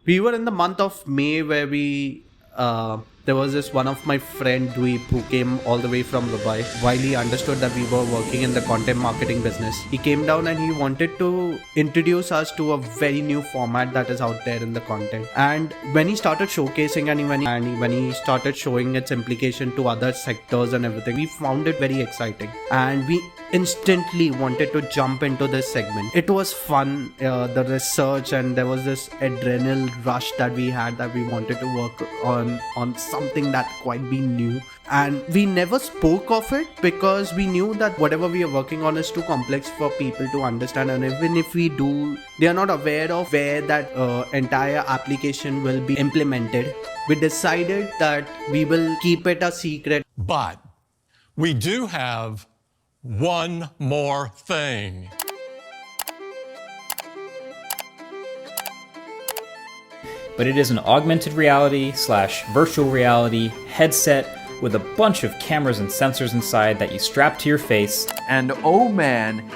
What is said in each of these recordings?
We were in the month of May where there was this one of my friend Dweep who came all the way from Dubai. While he understood that we were working in the content marketing business, he came down and he wanted to introduce us to a very new format that is out there in the content. And when he started showcasing and when he started showing its implication to other sectors and everything, we found it very exciting and we instantly wanted to jump into this segment. It was fun, the research, and there was this adrenaline rush that we had, that we wanted to work on something that quite be new. And we never spoke of it because we knew that whatever we are working on is too complex for people to understand, and even if we do, they are not aware of where that entire application will be implemented. We decided that we will keep it a secret. But we do have one more thing. But it is an augmented reality / virtual reality headset with a bunch of cameras and sensors inside that you strap to your face. And oh man,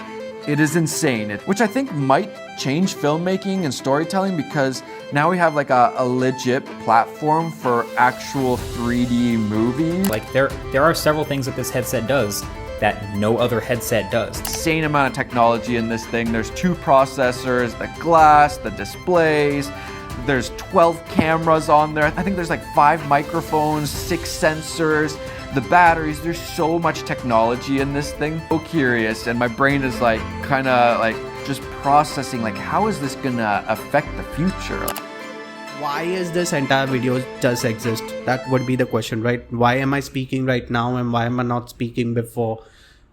it is insane, which I think might change filmmaking and storytelling, because now we have like a legit platform for actual 3D movies. Like there are several things that this headset does that no other headset does. Insane amount of technology in this thing. There's 2 processors, the glass, the displays. There's 12 cameras on there. I think there's like 5 microphones, 6 sensors, the batteries. There's so much technology in this thing. So curious, and my brain is like kind of like just processing, like how is this gonna affect the future? Why is this entire video just exist? That would be the question, right? Why am I speaking right now and why am I not speaking before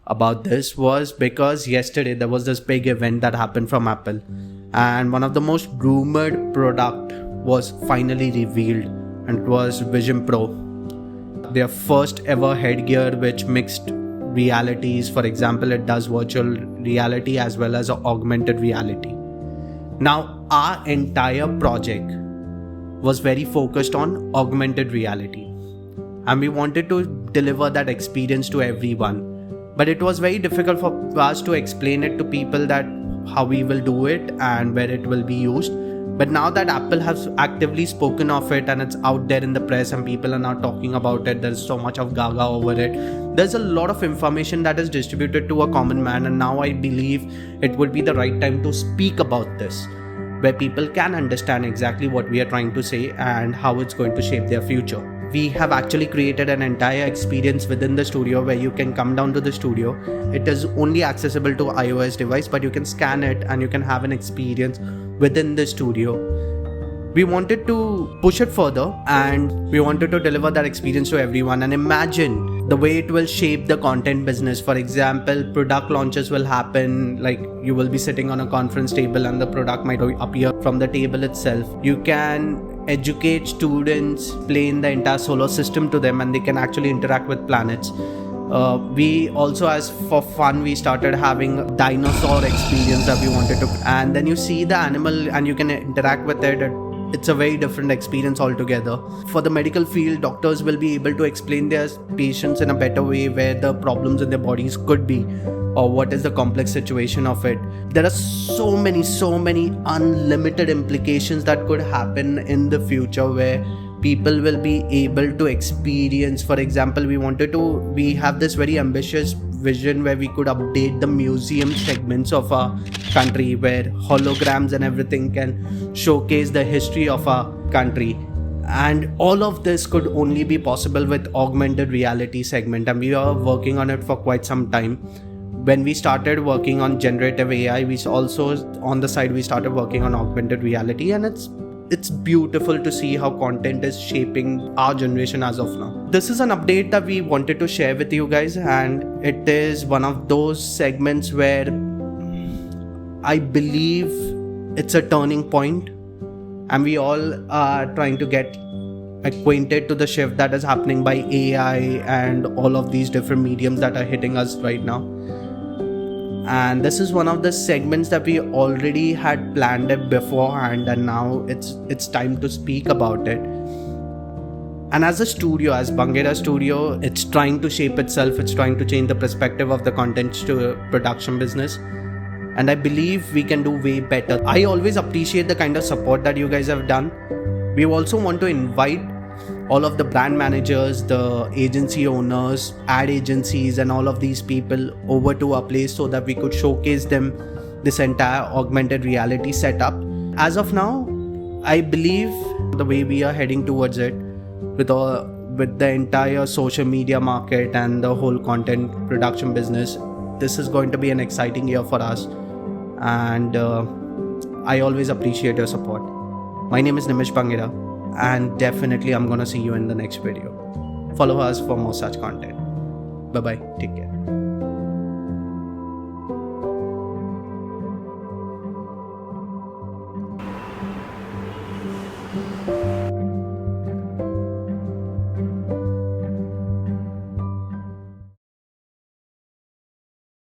about this? Was because yesterday there was this big event that happened from Apple, and one of the most rumored product was finally revealed, and it was Vision Pro, their first ever headgear which mixed realities. For example, it does virtual reality as well as augmented reality. Now our entire project was very focused on augmented reality, and we wanted to deliver that experience to everyone. But it was very difficult for us to explain it to people that how we will do it and where it will be used. But now that Apple has actively spoken of it and it's out there in the press and people are now talking about it, there's so much of gaga over it. There's a lot of information that is distributed to a common man, and now I believe it would be the right time to speak about this, where people can understand exactly what we are trying to say and how it's going to shape their future. We have actually created an entire experience within the studio where you can come down to the studio. It is only accessible to iOS device, but you can scan it and you can have an experience within the studio. We wanted to push it further and we wanted to deliver that experience to everyone, and imagine the way it will shape the content business. For example, product launches will happen, like you will be sitting on a conference table and the product might appear from the table itself. You can educate students, explain the entire solar system to them, and they can actually interact with planets. We also, as for fun, we started having a dinosaur experience that we wanted to, and then you see the animal and you can interact with it. It's a very different experience altogether. For the medical field, doctors will be able to explain their patients in a better way where the problems in their bodies could be, or what is the complex situation of it. There are so many unlimited implications that could happen in the future where people will be able to experience. For example, we have this very ambitious vision where we could update the museum segments of our country, where holograms and everything can showcase the history of our country. And all of this could only be possible with augmented reality segment, and we are working on it for quite some time. When we started working on generative AI, we also on the side we started working on augmented reality, and it's beautiful to see how content is shaping our generation as of now. This is an update that we wanted to share with you guys, and it is one of those segments where I believe it's a turning point, and we all are trying to get acquainted to the shift that is happening by AI and all of these different mediums that are hitting us right now. And this is one of the segments that we already had planned it beforehand, and now it's time to speak about it. And as a studio, as Bangera Studio, it's trying to shape itself, it's trying to change the perspective of the content to production business. and I believe we can do way better. I always appreciate the kind of support that you guys have done. We also want to invite all of the brand managers, the agency owners, ad agencies, and all of these people over to our place so that we could showcase them this entire augmented reality setup. As of now, I believe the way we are heading towards it with the entire social media market and the whole content production business, this is going to be an exciting year for us, and I always appreciate your support. My name is Bangera, and definitely I'm gonna see you in the next video. Follow us for more such content. Bye bye, take care.